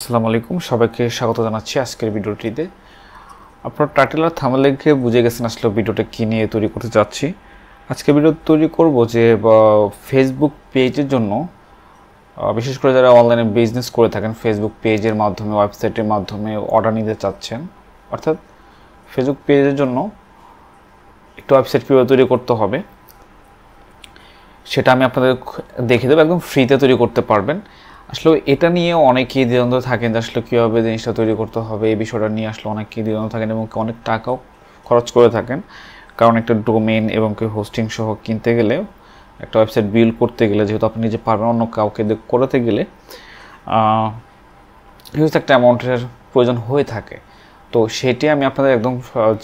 আসসালামু আলাইকুম, সবাইকে স্বাগত জানাচ্ছি আজকের ভিডিওটিতে। আপনারা টাইটেল আর থাম্বনেল দেখে বুঝে গেছেন আসলে ভিডিওটা কী নিয়ে তৈরি করতে যাচ্ছি। আজকে ভিডিও তৈরি করব যে ফেসবুক পেজের জন্য, বিশেষ করে যারা অনলাইনে বিজনেস করে থাকেন, ফেসবুক পেজের মাধ্যমে, ওয়েবসাইটের মাধ্যমে অর্ডার নিতে চাচ্ছেন, অর্থাৎ ফেসবুক পেজের জন্য একটা ওয়েবসাইট কীভাবে তৈরি করতে হবে সেটা আমি আপনাদের দেখিয়ে দেবো। একদম ফ্রিতে তৈরি করতে পারবেন। আসলে এটা নিয়ে অনেকেই দ্বিধাদ্বন্দ্ব থাকেন যে আসলে কীভাবে জিনিসটা তৈরি করতে হবে, এই বিষয়টা নিয়ে আসলে অনেকেই দ্বিধাদ্বন্দ্ব থাকেন এবং অনেক টাকাও খরচ করে থাকেন। কারণ একটা ডোমেইন এবং হোস্টিং সহ কিনতে গেলে, একটা ওয়েবসাইট বিল্ড করতে গেলে, যেহেতু আপনি নিজে পারবেন, অন্য কাউকে করাতে গেলে হিউজ একটা অ্যামাউন্টের প্রয়োজন হয়ে থাকে। তো সেটি আমি আপনাদের একদম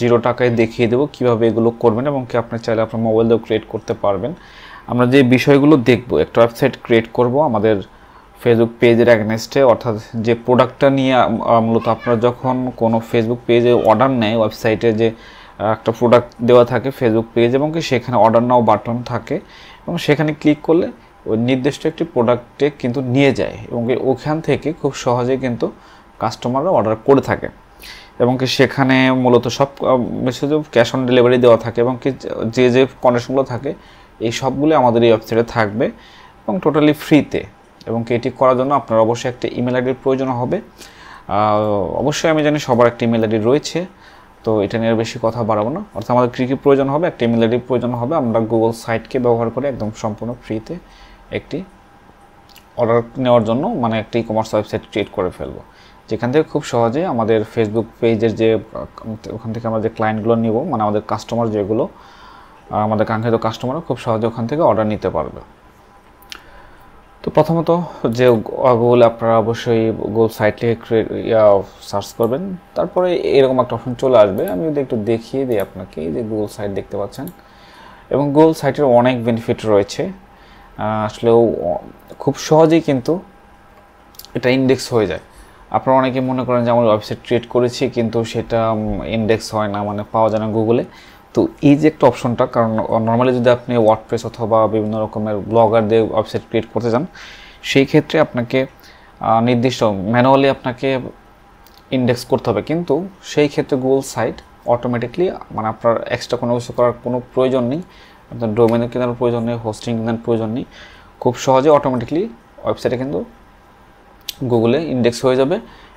0 টাকায় দেখিয়ে দেবো কীভাবে এগুলো করবেন এবং কি আপনি চাইলে আপনার মোবাইল দিয়েও ক্রিয়েট করতে পারবেন। আমরা যে বিষয়গুলো দেখব, একটা ওয়েবসাইট ক্রিয়েট করব আমাদের ফেসবুক পেজের অ্যাগনেস্টে, অর্থাৎ যে প্রোডাক্টটা নিয়ে মূলত আপনারা যখন কোনো ফেসবুক পেজে অর্ডার নেয়, ওয়েবসাইটে যে একটা প্রোডাক্ট দেওয়া থাকে ফেসবুক পেজ, এবং কি সেখানে অর্ডার নাও বাটন থাকে এবং সেখানে ক্লিক করলে ওই নির্দিষ্ট একটি প্রোডাক্টে কিন্তু নিয়ে যায় এবং ওখান থেকে খুব সহজে কিন্তু কাস্টমাররা অর্ডার করে থাকে এবং কি সেখানে মূলত সব বেশি ক্যাশ অন ডেলিভারি দেওয়া থাকে এবং কি যে কন্ডিশনগুলো থাকে এই সবগুলো আমাদের এই ওয়েবসাইটে থাকবে এবং টোটালি ফ্রিতে। এবং এটি করার জন্য আপনার অবশ্যই একটা ইমেল আইডির প্রয়োজন হবে। অবশ্যই আমি জানি সবার একটা ইমেল আইডি রয়েছে, তো এটা নিয়ে বেশি কথা বাড়াবো না। অর্থাৎ আমাদের কী কী প্রয়োজন হবে, একটা ইমেল আইডির প্রয়োজন হবে। আমরা গুগল সাইটকে ব্যবহার করে একদম সম্পূর্ণ ফ্রিতে একটি অর্ডার নেওয়ার জন্য মানে একটা ই কমার্স ওয়েবসাইট ক্রিয়েট করে ফেলবো, যেখান থেকে খুব সহজে আমাদের ফেসবুক পেজের যে ওখান থেকে আমরা যে ক্লায়েন্টগুলো নিব, মানে আমাদের কাস্টমার যেগুলো, আমাদের কাঙ্ক্ষিত কাস্টমাররা খুব সহজে ওখান থেকে অর্ডার নিতে পারবে। তো প্রথমত যে গুগলে আপনারা অবশ্যই গুগল সাইট লিখে সার্চ করবেন, তারপরে এরকম একটা অপশন চলে আসবে। আমি যদি একটু দেখিয়ে দিই আপনাকে, এই যে গুগল সাইট দেখতে পাচ্ছেন, এবং গুগল সাইটের অনেক বেনিফিট রয়েছে। আসলেও খুব সহজেই কিন্তু এটা ইন্ডেক্স হয়ে যায়। আপনারা অনেকে মনে করেন যে আমার ওয়েবসাইট ক্রিয়েট করেছি কিন্তু সেটা ইন্ডেক্স হয় না, মানে পাওয়া যায় না গুগলে। তো এই যে একটা অপশনটা, কারণ নর্মালি যদি আপনি ওয়ার্ডপ্রেস অথবা বিভিন্ন রকমের ব্লগার দিয়ে ওয়েবসাইট ক্রিয়েট করতে চান, সেই ক্ষেত্রে আপনাকে নির্দিষ্ট ম্যানুয়ালি আপনাকে ইন্ডেক্স করতে হবে, কিন্তু সেই ক্ষেত্রে গুগল সাইট অটোমেটিকলি, মানে আপনার এক্সট্রা কোনো কিছু করার কোনো প্রয়োজন নেই, আপনার ডোমেনের কেনার প্রয়োজন নেই, হোস্টিং কেনার প্রয়োজন নেই। খুব সহজে অটোমেটিকলি ওয়েবসাইটে কিন্তু গুগলে ইন্ডেক্স হয়ে যাবে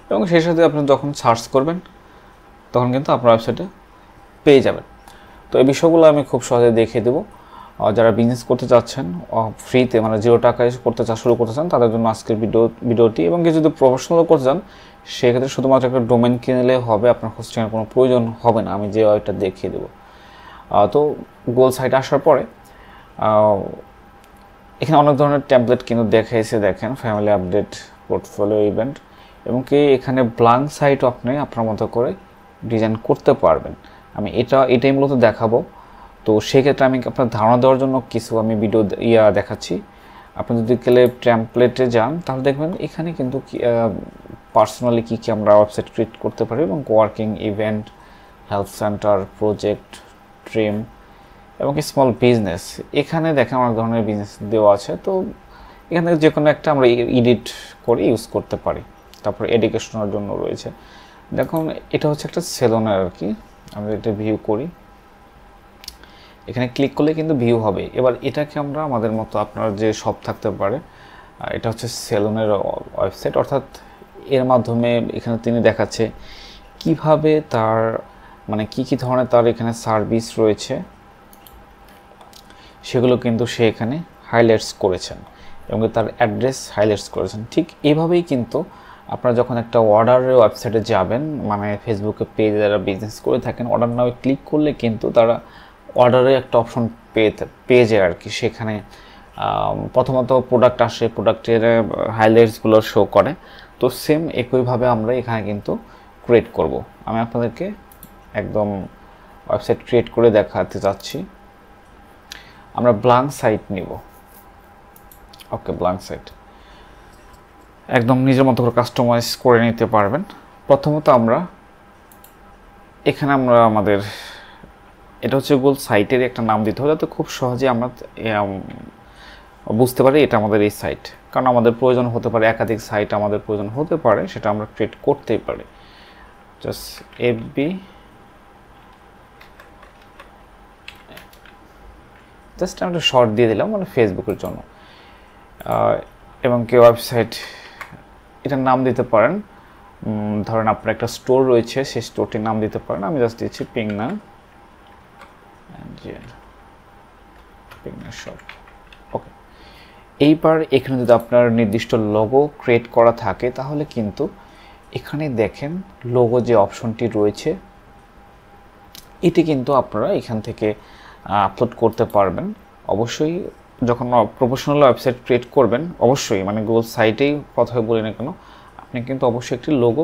এবং সেই সাথে আপনি যখন সার্চ করবেন তখন কিন্তু আপনার ওয়েবসাইটে পেয়ে যাবেন। তো এই বিষয়গুলো আমি খুব সহজে দেখিয়ে দেবো। যারা বিজনেস করতে চাচ্ছেন ফ্রিতে, মানে 0 টাকায় শুরু করতে চান, তাদের জন্য আজকের ভিডিওটি। এবং কি যদি প্রফেশনালও করতে চান, সেক্ষেত্রে শুধুমাত্র একটা ডোমেন কিনলে হবে, আপনার হোস্টিংয়ের কোনো প্রয়োজন হবে না। আমি যে ওয়েবটা দেখিয়ে দেবো। তো গুগল সাইটে আসার পরে এখানে অনেক ধরনের টেমপ্লেট কিন্তু দেখাইছে, দেখেন ফ্যামিলি আপডেট, পোর্টফোলিও ইভেন্ট, এবং কি এখানে ব্ল্যাঙ্ক সাইটও আপনি আপনার মতো করে ডিজাইন করতে পারবেন। আমি এটাই মূলত দেখাবো। তো সেক্ষেত্রে আমি আপনার ধারণা দেওয়ার জন্য কিছু আমি ভিডিও দেখাচ্ছি। আপনি যদি গেলে টেমপ্লেটে যান তাহলে দেখবেন এখানে কিন্তু পার্সোনালি কী আমরা ওয়েবসাইট ক্রিয়েট করতে পারি, এবং working, event, health centre, project, trim এবং স্মল বিজনেস, এখানে দেখেন অনেক ধরনের বিজনেস দেওয়া আছে। তো এখান থেকে যে কোনো একটা আমরা এডিট করে ইউজ করতে পারি। তারপর এডুকেশনের জন্য রয়েছে। দেখুন এটা হচ্ছে একটা সেলুনের আর কি, আমরা এটা ভিউ করি, এখানে ক্লিক করলে কিন্তু ভিউ হবে। এবার এটাকে আমরা আমাদের মতো আপনার যে শপ থাকতে পারে, এটা হচ্ছে সেলুনের ওয়েবসাইট, অর্থাৎ এর মাধ্যমে এখানে তিনি দেখাচ্ছে কিভাবে তার, মানে কি ধরনের তার এখানে সার্ভিস রয়েছে সেগুলো কিন্তু সে এখানে হাইলাইটস করেছেন এবং তার অ্যাড্রেস হাইলাইটস করেছেন। ঠিক এভাবেই কিন্তু আপনারা যখন একটা অর্ডারের ওয়েবসাইটে যাবেন, মানে ফেসবুকে পেজে যারা বিজনেস করে থাকেন, অর্ডার নাও ক্লিক করলে কিন্তু তারা অর্ডারে একটা অপশন পেয়ে যায় আর কি। সেখানে প্রথমত প্রোডাক্ট আসে, প্রোডাক্টের হাইলাইটসগুলো শো করে। তো সেম একইভাবে আমরা এখানে কিন্তু ক্রিয়েট করব। আমি আপনাদেরকে একদম ওয়েবসাইট ক্রিয়েট করে দেখাতে চাচ্ছি। আমরা ব্ল্যাঙ্ক সাইট নিব। ওকে, ব্ল্যাঙ্ক সাইট একদম নিজের মতো করে কাস্টমাইজ করে নিতে পারবেন। প্রথমত আমরা এখানে আমাদের এটা হচ্ছে গুগল সাইটের একটা নাম দিতে হবে, যাতে খুব সহজে আমরা বুঝতে পারি এটা আমাদের এই সাইট, কারণ আমাদের প্রয়োজন হতে পারে একাধিক সাইট আমাদের প্রয়োজন হতে পারে, সেটা আমরা ক্রিয়েট করতেই পারি। জাস্ট এফবি জাস্ট আমি একটা শর্ট দিয়ে দিলাম মানে ফেসবুকের জন্য, এবং কেউ ওয়েবসাইট এটার নাম দিতে পারেন, ধরেন আপনার একটা স্টোর রয়েছে সেই স্টোরটির নাম দিতে পারেন, আমি জাস্ট দিচ্ছি পিংনা শপ। ওকে, এইবার এখানে যদি আপনার নির্দিষ্ট লোগো ক্রিয়েট করা থাকে তাহলে কিন্তু এখানে দেখেন লোগো যে অপশনটি রয়েছে এটি কিন্তু আপনারা এখান থেকে আপলোড করতে পারবেন। অবশ্যই যখন প্রফেশনাল ওয়েবসাইট ক্রিয়েট করবেন অবশ্যই মানে গুগল সাইটেই কথাই বলি না কেন, আপনি কিন্তু অবশ্যই একটি লোগো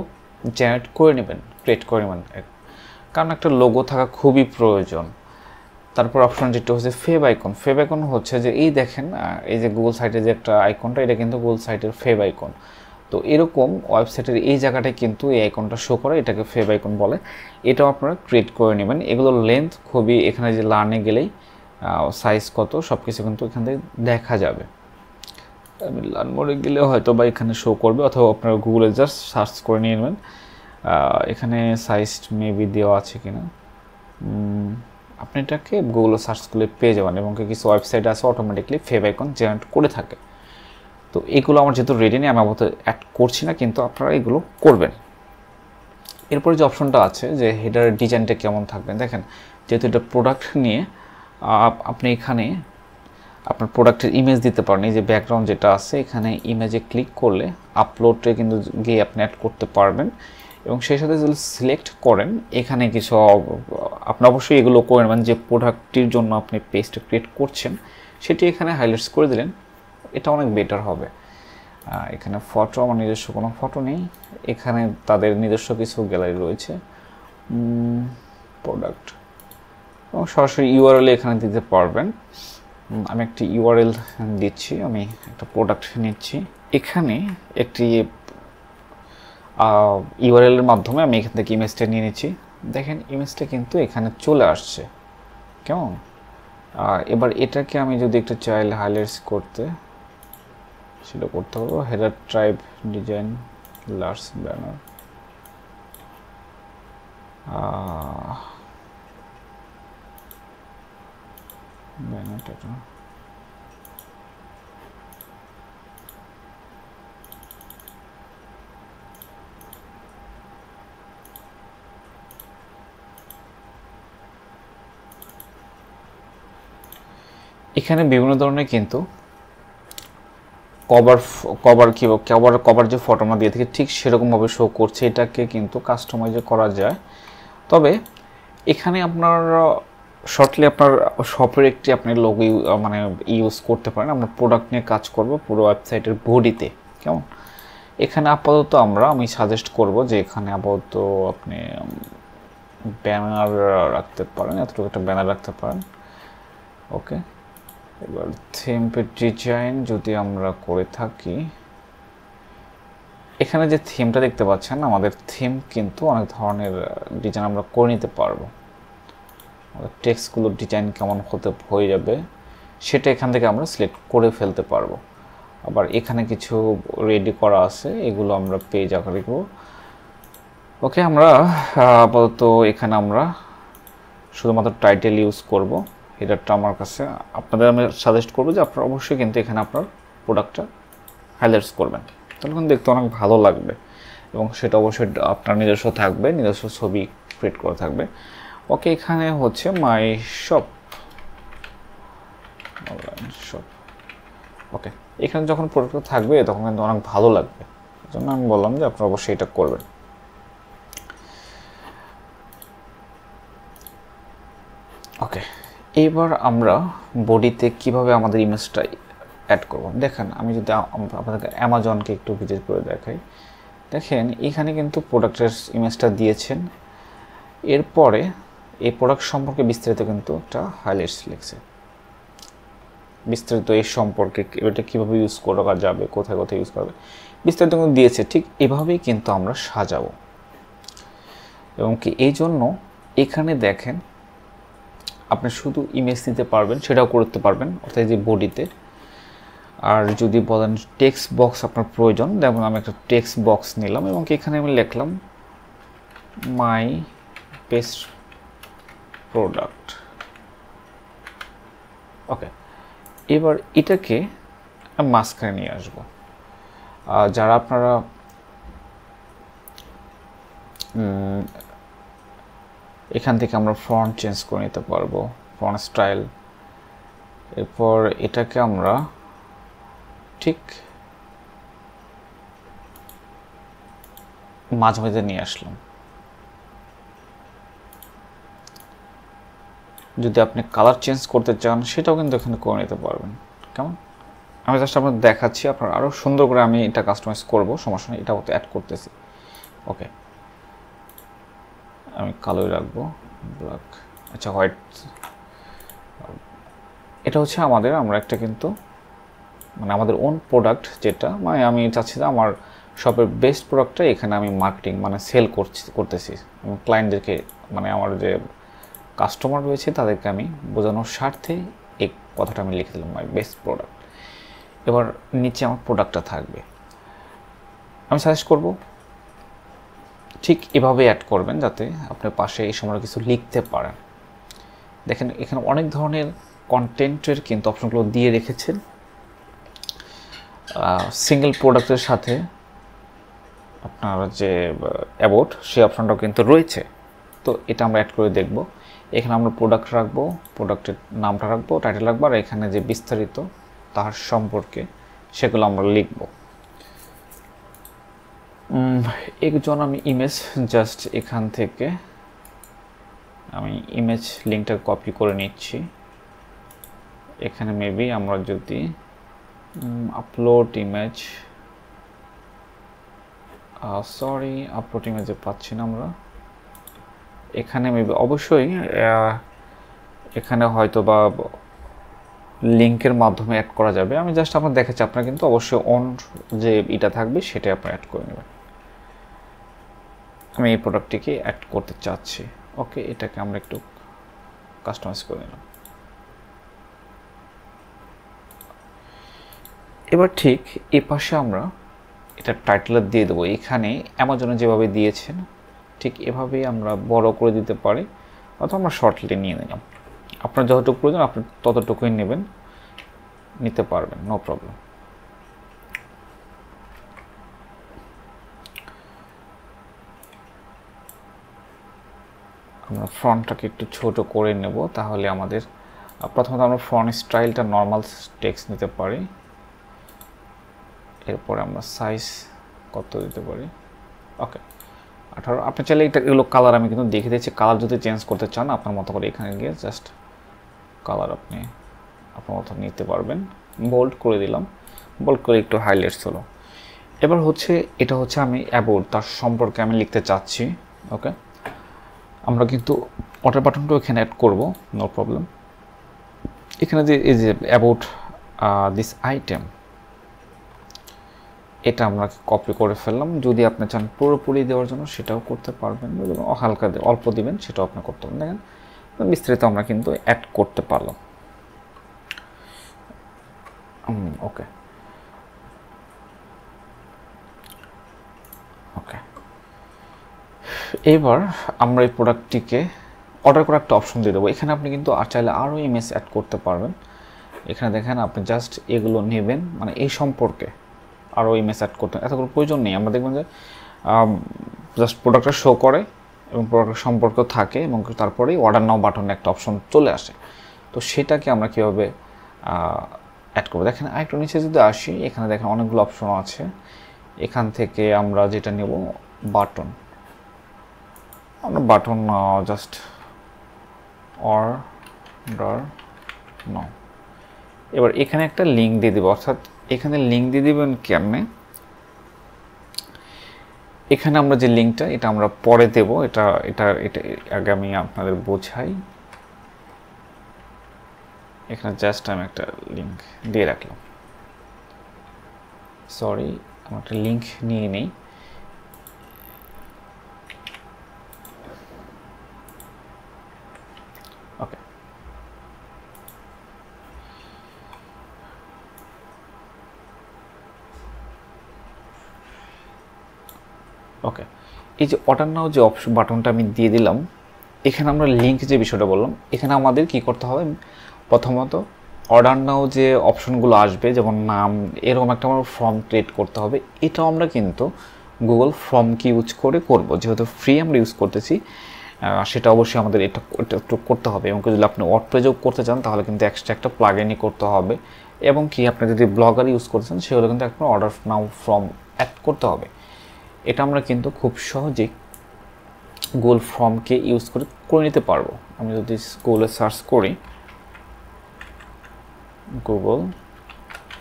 জেনারেট করে নেবেন, ক্রিয়েট করে নেবেন, কারণ একটা লোগো থাকা খুবই প্রয়োজন। তারপর অপশন যেটা হচ্ছে ফেভ আইকন। ফেভ আইকন হচ্ছে যে এই দেখেন এই যে গুগল সাইটের যে একটা আইকনটা, এটা কিন্তু গুগল সাইটের ফেভ আইকন। তো এরকম ওয়েবসাইটের এই জায়গাটায় কিন্তু এই আইকনটা শো করে, এটাকে ফেভ আইকন বলে। এটাও আপনারা ক্রিয়েট করে নেবেন। এগুলোর লেন্থ খুবই, এখানে যে লার্নে গেলেই সাইজ কত সব কিছু কিন্তু এখান থেকে দেখা যাবে। আমি লার্ন মোডে গেলে হয়তো বা এখানে শো করবে, অথবা আপনারা গুগলে জাস্ট সার্চ করে নিয়ে নেবেন এখানে সাইজ মেবি দেওয়া আছে কিনা। আপনি এটাকে গুগলে সার্চ করলে পেয়ে যাবেন, এবং কিছু ওয়েবসাইট আছে অটোমেটিকলি ফেভ আইকন জেনারেট করে থাকে। তো এগুলো আমার যেহেতু রেডি নেই আমি আপাতত অ্যাড করছি না, কিন্তু আপনারা এগুলো করবেন। এরপরে যে অপশনটা আছে যে হেডার ডিজাইনটা কেমন থাকবে, দেখেন যেহেতু এটা প্রোডাক্ট নিয়ে আপনি এখানে আপনার প্রোডাক্টের ইমেজ দিতে পারেন। এই যে ব্যাকগ্রাউন্ড যেটা আছে এখানে ইমেজে ক্লিক করলে আপলোডে কিন্তু গিয়ে আপনি অ্যাড করতে পারবেন, এবং সেই সাথে যদি সিলেক্ট করেন এখানে কিছু আপনি অবশ্যই এগুলো করে নেবেন যে প্রোডাক্টটির জন্য আপনি পেজটা ক্রিয়েট করছেন সেটি এখানে হাইলাইটস করে দিলেন, এটা অনেক বেটার হবে। এখানে ফটো, আমার নিজস্ব কোনো ফটো নেই, এখানে তাদের নিজস্ব কিছু গ্যালারি রয়েছে প্রোডাক্ট, এবং সরাসরি ইউআরএল এখানে দিতে পারবেন। আমি একটি ইউআরএল দিচ্ছি, আমি একটা প্রোডাক্ট নিচ্ছি, এখানে একটি ইউআরএল এর মাধ্যমে আমি এখান থেকে ইমেজটা নিয়ে নিচ্ছি। দেখেন ইমেজটা কিন্তু এখানে চলে আসছে, কেমন। এবার এটাকে আমি যদি একটু চাইলে হাইলাইটস করতে, সেটা করতে হবে header tribe design large banner, ব্যানারটা এখানে বিভিন্ন ধরনের কিন্তু কভার যে ফটো আমরা দিয়ে থাকি ঠিক সেরকমভাবে শো করছে, এটাকে কিন্তু কাস্টমাইজ করা যায়। তবে এখানে আপনার শর্টলি আপনার শপের একটি আপনি লোগো মানে ইউজ করতে পারেন। আমরা প্রোডাক্ট নিয়ে কাজ করব পুরো ওয়েবসাইটের বডিতে, কেমন। এখানে আপাতত আমি সাজেস্ট করব যে এখানে আপাতত আপনি ব্যানার রাখতে পারেন, এতটুকু একটা ব্যানার রাখতে পারেন। ওকে, এবার থিম ডিজাইন যদি আমরা করে থাকি, এখানে যে থিমটা দেখতে পাচ্ছেন আমাদের থিম কিন্তু অনেক ধরনের ডিজাইন আমরা করে নিতে পারবো। আমাদের টেক্সটগুলো ডিজাইন কেমন হয়ে যাবে সেটা এখান থেকে আমরা সিলেক্ট করে ফেলতে পারবো। আবার এখানে কিছু রেডি করা আছে, এগুলো আমরা পেজ আকারে লিখব। ওকে, আমরা আপাতত এখানে আমরা শুধুমাত্র টাইটেল ইউজ করব। হেডারটা আমার কাছে, আপনাদের আমি সাজেস্ট করবো যে আপনারা অবশ্যই কিন্তু এখানে আপনার প্রোডাক্টটা হাইলাইটস করবেন, তাহলে কিন্তু দেখতে অনেক ভালো লাগবে, এবং সেটা অবশ্যই আপনার নিজস্ব থাকবে, নিজস্ব ছবি ক্রিয়েট করা থাকবে। ওকে, এখানে হচ্ছে মাই শপ, অনলাইন শপ। ওকে, এখানে যখন প্রোডাক্টটা থাকবে তখন কিন্তু অনেক ভালো লাগবে, এই জন্য আমি বললাম যে আপনারা অবশ্যই এটা করবেন। ওকে, এবার আমরা বডিতে কিভাবে আমাদের ইমেজটা অ্যাড করব দেখেন। আমি যদি আপনাদেরকে অ্যামাজনকে একটু ভিজিট করে দেখাই, দেখেন এখানে কিন্তু প্রোডাক্টের ইমেজটা দিয়েছেন, এরপরে এই প্রোডাক্ট সম্পর্কে বিস্তারিত কিন্তু একটা হাইলাইটস লিখছে, বিস্তারিত এই সম্পর্কে এটা কীভাবে ইউজ করা যাবে, কোথায় কোথায় ইউজ করবে বিস্তারিত কিন্তু দিয়েছে। ঠিক এভাবেই কিন্তু আমরা সাজাবো, এবং কি এই জন্য এখানে দেখেন আপনি শুধু ইমেজ দিতে পারবেন, সেটাও করতে পারবেন, অর্থাৎ যে বডিতে আর যদি বলেন টেক্সট বক্স আপনার প্রয়োজন, যেমন আমি একটা টেক্সট বক্স নিলাম এবং এখানে আমি লিখলাম মাই বেস্ট প্রোডাক্ট। ওকে, এবার এটাকে মাঝখানে নিয়ে আসবো। যারা আপনারা এখান থেকে আমরা ফন্ট চেঞ্জ করে নিতে পারবো, ফন্ট স্টাইল। এরপর এটাকে আমরা ঠিক মাঝে মাঝে নিয়ে আসলাম। যদি আপনি কালার চেঞ্জ করতে চান সেটাও কিন্তু এখানে করে নিতে পারবেন। কেমন, আমি জাস্ট আপনাদের দেখাচ্ছি, আপনার আরও সুন্দর করে আমি এটা কাস্টমাইজ করব, সমস্যা নেই, এটাও তো অ্যাড করতেছি। ওকে, আমি কালোই রাখবো, ব্ল্যাক, আচ্ছা হোয়াইট। এটা হচ্ছে আমরা একটা কিন্তু মানে আমাদের ওন প্রোডাক্ট, যেটা মানে আমি চাচ্ছি যে আমার শপের বেস্ট প্রোডাক্টটা এখানে আমি মার্কেটিং মানে সেল করতেছি এবং ক্লায়েন্টদেরকে মানে আমার যে কাস্টমার রয়েছে তাদেরকে আমি বোঝানোর স্বার্থে এই কথাটা আমি লিখে দিলাম, মাই বেস্ট প্রোডাক্ট। এবার নিচে আমার প্রোডাক্টটা থাকবে। আমি সাজেস্ট করব ঠিক এভাবে অ্যাড করবেন যাতে আপনার পাশে এই সময় কিছু লিখতে পারেন। দেখেন এখানে অনেক ধরনের কন্টেন্টের কিন্তু অপশনগুলো দিয়ে রেখেছেন। সিঙ্গেল প্রোডাক্টের সাথে আপনার যে অ্যাবাউট সেই অপশনটাও কিন্তু রয়েছে। তো এটা আমরা অ্যাড করে দেখব। এখানে আমরা প্রোডাক্ট রাখবো, প্রোডাক্টের নামটা রাখবো, টাইটেল রাখবো, আর এখানে যে বিস্তারিত তার সম্পর্কে সেগুলো আমরা লিখব। একজন আমি ইমেজ জাস্ট এখান থেকে আমি ইমেজ লিঙ্কটা কপি করে নিচ্ছি। এখানে মেবি আমরা যদি আপলোড ইমেজ, সরি আপলোড ইমেজে পাচ্ছি না আমরা, এখানে মেবি অবশ্যই এখানে হয়তো বা লিঙ্কের মাধ্যমে অ্যাড করা যাবে। আমি জাস্ট আপনার দেখাচ্ছি, আপনার কিন্তু অবশ্যই অন যে এটা থাকবে সেটাই আপনি অ্যাড করে নেবেন। আমি এই প্রোডাক্টটিকে অ্যাড করতে চাচ্ছি। ওকে, এটাকে আমরা একটু কাস্টমাইজ করে নিলাম। এবার ঠিক এই পাশে আমরা এটা টাইটেল দিয়ে দেবো। এখানে অ্যামাজনে যেভাবে দিয়েছেন ঠিক এভাবেই আমরা বড় করে দিতে পারি, অথবা আমরা শর্টলি নিয়ে নিলাম। আপনার যতটুকু প্রয়োজন আপনি ততটুকুই নেবেন, নিতে পারবেন, নো প্রবলেম। আমরা ফ্রন্টটাকে একটু ছোট করে নেব, তাহলে আমাদের প্রথমত আমরা ফ্রন্ট স্টাইলটা নর্মাল টেক্সট নিতে পারি। এরপরে আমরা সাইজ কত দিতে পারি, ওকে 18। আপনি চাইলে এগুলো কালার আমি কিন্তু দেখে দিচ্ছি, কালার যদি চেঞ্জ করতে চান আপনার মতো করে এখানে গিয়ে জাস্ট কালার আপনি আপনার মতো নিতে পারবেন। বোল্ড করে দিলাম, বোল্ড করে একটু হাইলাইটস হলো। এবার হচ্ছে এটা হচ্ছে আমি অ্যাবাউট তার সম্পর্কে আমি লিখতে চাচ্ছি। ওকে, আমরা কিন্তু অর্ডার বাটনটাও এখানে অ্যাড করব, নো প্রবলেম। এখানে যে এই যে অ্যাবাউট দিস আইটেম, এটা আমরা কপি করে ফেললাম। যদি আপনি চান পুরোপুরি দেওয়ার জন্য সেটাও করতে পারবেন, হালকা অল্প দিবেন সেটাও আপনি করতে পারবেন। দেখেন বিস্তারিত আমরা কিন্তু অ্যাড করতে পারলাম। ওকে ওকে, এবার আমরা এই প্রোডাক্টটিকে অর্ডার করার একটা অপশন দিয়ে দেবো। এখানে আপনি কিন্তু চাইলে আরও ইমেজ অ্যাড করতে পারবেন। এখানে দেখেন আপনি জাস্ট এগুলো নেবেন, মানে এই সম্পর্কে আরও ইমেজ অ্যাড করতে এতগুলো প্রয়োজন নেই। আমরা দেখবেন যে জাস্ট প্রোডাক্টটা শো করে এবং প্রোডাক্টের সম্পর্ক থাকে এবং তারপরেই অর্ডার নাও বাটনে একটা অপশন চলে আসে। তো সেটাকে আমরা কীভাবে অ্যাড করবো, দেখেন আরেকটু নিচে যদি আসি, এখানে দেখেন অনেকগুলো অপশন আছে। এখান থেকে আমরা যেটা নেব বাটন, আমরা বাটন জাস্ট অর্ডার নাও। এবার এখানে একটা লিঙ্ক দিয়ে দেবো, অর্থাৎ এখানে লিঙ্ক দিয়ে দেবেন কেমনে, এখানে আমরা যে লিঙ্কটা এটা আমরা পরে দেব, এটা এটা এটা আগে আমি আপনাদের বোঝাই। এখানে জাস্ট আমি একটা লিঙ্ক দিয়ে রাখলাম, সরি আমি একটা লিঙ্ক নিয়ে নেই। ওকে, ওকে, এই যে অর্ডার নাও যে অপশন বাটনটা আমি দিয়ে দিলাম, এখানে আমরা লিঙ্ক যে বিষয়টা বললাম, এখানে আমাদের কি করতে হবে, প্রথমত অর্ডার নাও যে অপশনগুলো আসবে যেমন নাম, এরকম একটা আমরা ফর্ম ক্রিয়েট করতে হবে। এটাও আমরা কিন্তু গুগল ফর্মকে ইউজ করে করব, যেহেতু ফ্রি আমরা ইউজ করতেছি, সেটা অবশ্যই আমাদের এটা একটু করতে হবে। এবং যদি আপনি ওয়ার্ডপ্রেসও করতে চান তাহলে কিন্তু এক্সট্রা একটা প্লাগইনই করতে হবে, এবং কি আপনি যদি ব্লগার ইউজ করছেন সেগুলো কিন্তু একটা অর্ডার নাও ফর্ম অ্যাড করতে হবে। এটা আমরা কিন্তু খুব সহজেই গুগল ফর্মকে ইউজ করে নিতে পারবো। আমি যদি গুগলে সার্চ করি গুগল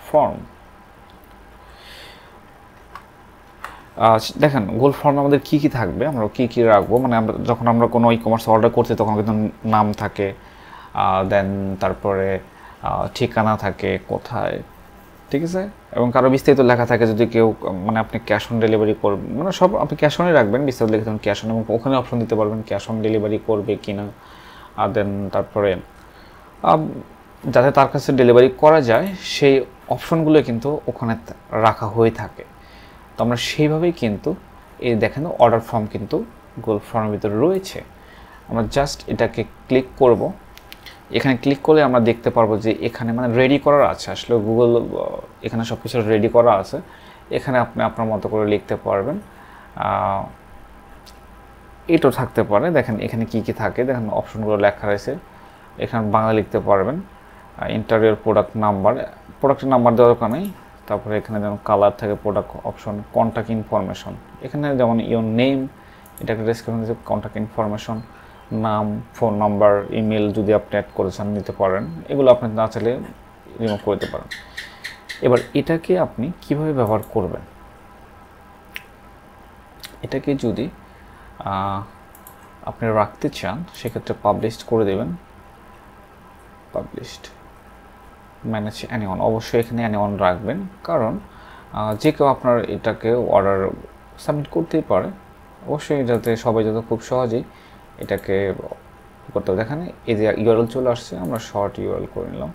ফর্ম, দেখেন গুগল ফর্মে আমাদের কী কী থাকবে, আমরা কী কী রাখবো, মানে আমরা যখন আমরা কোনো ই কমার্স অর্ডার করছি তখন কিন্তু নাম থাকে, দেন তারপরে ঠিকানা থাকে কোথায়, ঠিক আছে, এবং কারো বিস্তারিত লেখা থাকে। যদি কেউ মানে আপনি ক্যাশ অন ডেলিভারি করবেন, মানে সব আপনি ক্যাশ অনই রাখবেন, বিস্তারিত লিখে দেবেন ক্যাশ অন, এবং ওখানে অপশন দিতে পারবেন ক্যাশ অন ডেলিভারি করবে কিনা, আর দেন তারপরে যাতে তার কাছে ডেলিভারি করা যায় সেই অপশনগুলো কিন্তু ওখানে রাখা হয়ে থাকে। তো আমরা সেইভাবেই কিন্তু এই দেখেন অর্ডার ফর্ম কিন্তু গুগল ফর্মের ভিতরে রয়েছে। আমরা জাস্ট এটাকে ক্লিক করব। এখানে ক্লিক করলে আমরা দেখতে পারবো যে এখানে মানে রেডি করা আছে, আসলে গুগল এখানে সব কিছু রেডি করা আছে। এখানে আপনি আপনার মতো করে লিখতে পারবেন, এটাও থাকতে পারে। দেখেন এখানে কি কি থাকে, দেখেন অপশনগুলো লেখা রয়েছে, এখানে বাংলা লিখতে পারবেন, ইন্টারিয়র প্রোডাক্ট নাম্বার, প্রোডাক্টের নাম্বার দেওয়ার দরকার নেই। তারপরে এখানে যেমন কালার থাকে, প্রোডাক্ট অপশন, কন্ট্যাক্ট ইনফরমেশন, এখানে যেমন ইওর নেম, এটা একটা ডেসক্রিপশন দিচ্ছে, কন্ট্যাক্ট ইনফরমেশন, নাম, ফোন নাম্বার, ইমেল যদি আপনি অ্যাড করেছেন নিতে পারেন, এগুলো আপনি না চাইলে রিমুভ করতে পারেন। এবার এটাকে আপনি কিভাবে ব্যবহার করবেন, এটাকে যদি আপনি রাখতে চান সেক্ষেত্রে পাবলিশ করে দেবেন, পাবলিশড, ম্যানেজ অ্যানিওয়ান, অবশ্যই এখানে অ্যানিওয়ান রাখবেন, কারণ যে কেউ আপনার এটাকে অর্ডার সাবমিট করতেই পারে। অবশ্যই যাতে সবাই যাতে খুব সহজেই এটাকে করতে হবে। দেখেন এই যে ইউআরএল চলে আসছে, আমরা শর্ট ইউআরএল করে নিলাম।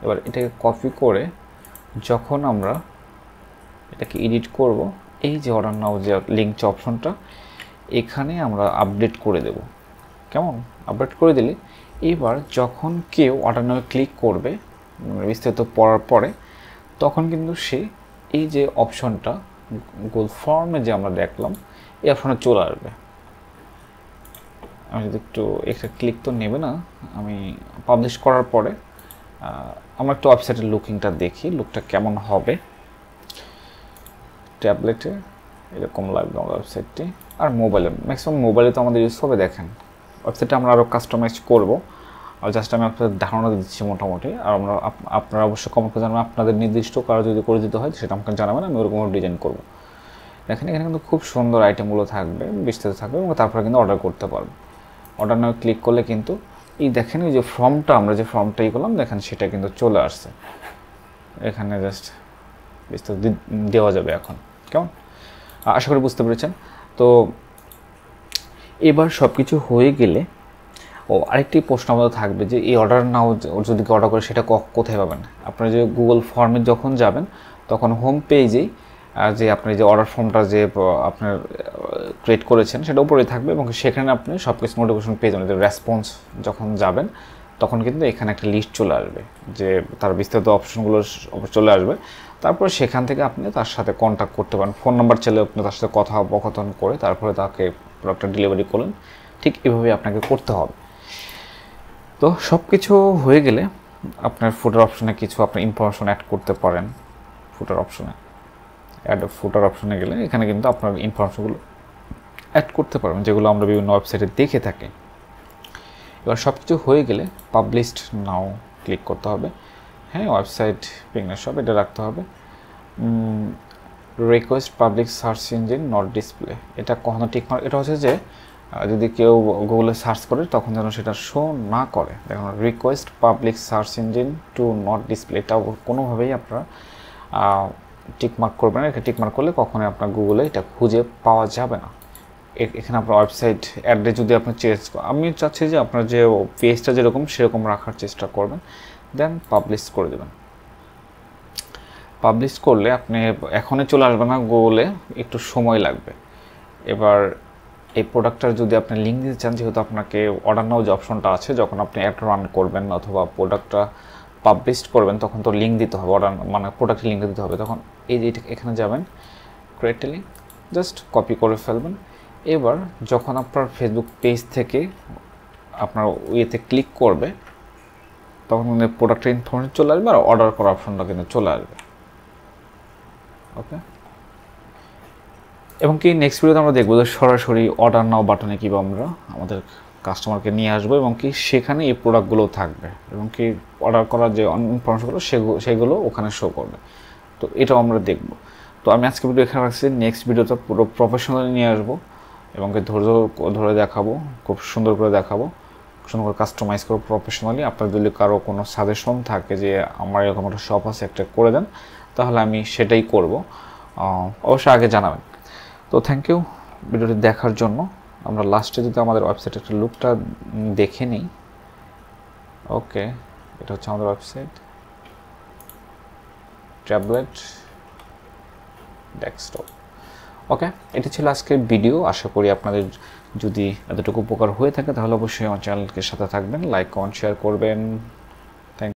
এবার এটাকে কপি করে যখন আমরা এটাকে এডিট করব, এই যে অর্ডার নাও যে লিঙ্ক যে অপশনটা, এখানে আমরা আপডেট করে দেব। কেমন আপডেট করে দিলে এবার যখন কেউ অর্ডার নামে ক্লিক করবে বিস্তারিত পড়ার পরে, তখন কিন্তু সে এই যে অপশনটা গুগল ফর্মে যে আমরা দেখলাম এই অপশনে চলে আসবে। আমি যদি একটু একটা ক্লিক তো নেবে না, আমি পাবলিশ করার পরে আমরা একটু ওয়েবসাইটের লুকিংটা দেখি, লুকটা কেমন হবে। ট্যাবলেটে এরকম লাগবে আমার ওয়েবসাইটটি, আর মোবাইলে ম্যাক্সিমাম মোবাইলে তো আমাদের ইউজ হবে। দেখেন ওয়েবসাইটটা আমরা আরও কাস্টমাইজ করবো, আর জাস্ট আমি আপনাদের ধারণা দিচ্ছি মোটামুটি। আর আমরা আপনারা অবশ্যই কমেন্ট করে জানাবেন আপনাদের নির্দিষ্ট কারো যদি করে দিতে হয় সেটা আমাকে জানাবেন, আমি ওরকম ডিজাইন করবো। দেখেন এখানে কিন্তু খুব সুন্দর আইটেমগুলো থাকবে, বিস্তারিত থাকবে, এবং তারপরে কিন্তু অর্ডার করতে পারবো। অর্ডার নাও ক্লিক করলে কিন্তু এই দেখেন এই যে ফর্মটা আমরা যে ফর্মটা ই করলাম দেখেন সেটা কিন্তু চলে আসছে, এখানে জাস্ট বিস্তারিত দেওয়া যাবে এখন। কেমন, আশা করি বুঝতে পেরেছেন। তো এবার সব কিছু হয়ে গেলে আরেকটি প্রশ্ন আমাদের থাকবে যে এই অর্ডার নাও যদি অর্ডার করে সেটা কোথায় পাবেন। আপনারা যে গুগল ফর্মে যখন যাবেন তখন হোম পেজেই যে আপনি যে অর্ডার ফর্মটা যে আপনার ক্রিয়েট করেছেন সেটা উপরে থাকবে, এবং সেখানে আপনি সব কিছু নোটিফিকেশন পেয়ে যাবেন। রেসপন্স যখন যাবেন তখন কিন্তু এখানে একটা লিস্ট চলে আসবে, যে তার বিস্তারিত অপশনগুলো চলে আসবে। তারপরে সেখান থেকে আপনি তার সাথে কন্ট্যাক্ট করতে পারেন, ফোন নাম্বার চাইলে আপনি তার সাথে কথোপকথন করে তারপরে তাকে প্রোডাক্টটা ডেলিভারি করলেন। ঠিক এভাবেই আপনাকে করতে হবে। তো সব কিছু হয়ে গেলে আপনার ফুটার অপশনে কিছু আপনার ইনফরমেশন অ্যাড করতে পারেন। ফুটার অপশনে ফুটার অপশনে গেলে এখানে কিন্তু আপনার ইনফরমেশনগুলো অ্যাড করতে পারবেন, যেগুলো আমরা বিভিন্ন ওয়েবসাইটে দেখে থাকি। এবার সব কিছু হয়ে গেলে পাবলিশড নাও ক্লিক করতে হবে। হ্যাঁ, ওয়েবসাইট পিগনেট শপ এটা রাখতে হবে। Request public search engine not display, এটা কখনো ঠিক নয়। এটা হচ্ছে যে যদি কেউ গুগলে সার্চ করে তখন যেন সেটা শো না করে। দেখুন, request public search engine to not display, এটা কোনোভাবেই আপনারা টিকমার্ক করবেন না। এটা টিকমার্ক করলে কখনোই আপনার গুগলে এটা খুঁজে পাওয়া যাবে না। এখানে আপনার ওয়েবসাইট অ্যাড্রেস যদি আপনি চেঞ্জ, আমি চাচ্ছি যে আপনার যে পেজটা যেরকম সেরকম রাখার চেষ্টা করবেন, দেন পাবলিশ করে দেবেন। পাবলিশ করলে আপনি এখনই চলে আসবে না গুগলে, একটু সময় লাগবে। এবার এই প্রোডাক্টটার যদি আপনি লিঙ্ক দিতে চান, যেহেতু আপনাকে অর্ডার নাও যে অপশনটা আছে, যখন আপনি অ্যাড রান করবেন অথবা প্রোডাক্টটা পাবলিশ করবেন তখন তো লিঙ্ক দিতে হবে, অর্ডার মানে প্রোডাক্টের লিঙ্ক দিতে হবে। তখন এই যে এখানে যাবেন, ক্রিয়েট লিঙ্ক, জাস্ট কপি করে ফেলবেন। এবার যখন আপনার ফেসবুক পেজ থেকে আপনার ইয়েতে ক্লিক করবে তখন কিন্তু প্রোডাক্টের ইনফরমেশন চলে আসবে আর অর্ডার করার অপশনটা কিন্তু চলে আসবে। ওকে, এবং কি নেক্সট ভিডিওতে আমরা দেখবো যে সরাসরি অর্ডার নাও বাটনে কীভাবে আমরা আমাদের কাস্টমারকে নিয়ে আসবো এবং কি সেখানে এই প্রোডাক্টগুলো থাকবে এবং কি অর্ডার করার যে ইনফরমেশনগুলো সেগুলো ওখানে শো করবে। তো এটাও আমরা দেখব। তো আমি আজকে ভিডিও এখানে রাখছি, নেক্সট ভিডিওতে পুরো প্রফেশনালি নিয়ে আসবো এবং কি ধৈর্য ধরে দেখাবো, খুব সুন্দর করে দেখাবো, সুন্দর করে কাস্টমাইজ করবো প্রফেশনালি। আপনার যদি কারো কোনো সাজেশন থাকে যে আমার এরকম একটা শপ আছে একটা করে দেন, তাহলে আমি সেটাই করব, অবশ্যই আগে জানাবেন। তো থ্যাংক ইউ ভিডিওটি দেখার জন্য। আমরা লাস্টে যদি আমাদের ওয়েবসাইটের একটা লুকটা দেখে নিই। ওকে, এটা হচ্ছে আমাদের ওয়েবসাইট, ট্যাবলেট ডেস্কটপ। ওকে, এটা ছিল আজকের ভিডিও। আশা করি আপনাদের যদি এতটুকু উপকার হয়ে থাকে তাহলে অবশ্যই আমার চ্যানেলকে সাথে থাকবেন, লাইক কমেন্ট শেয়ার করবেন।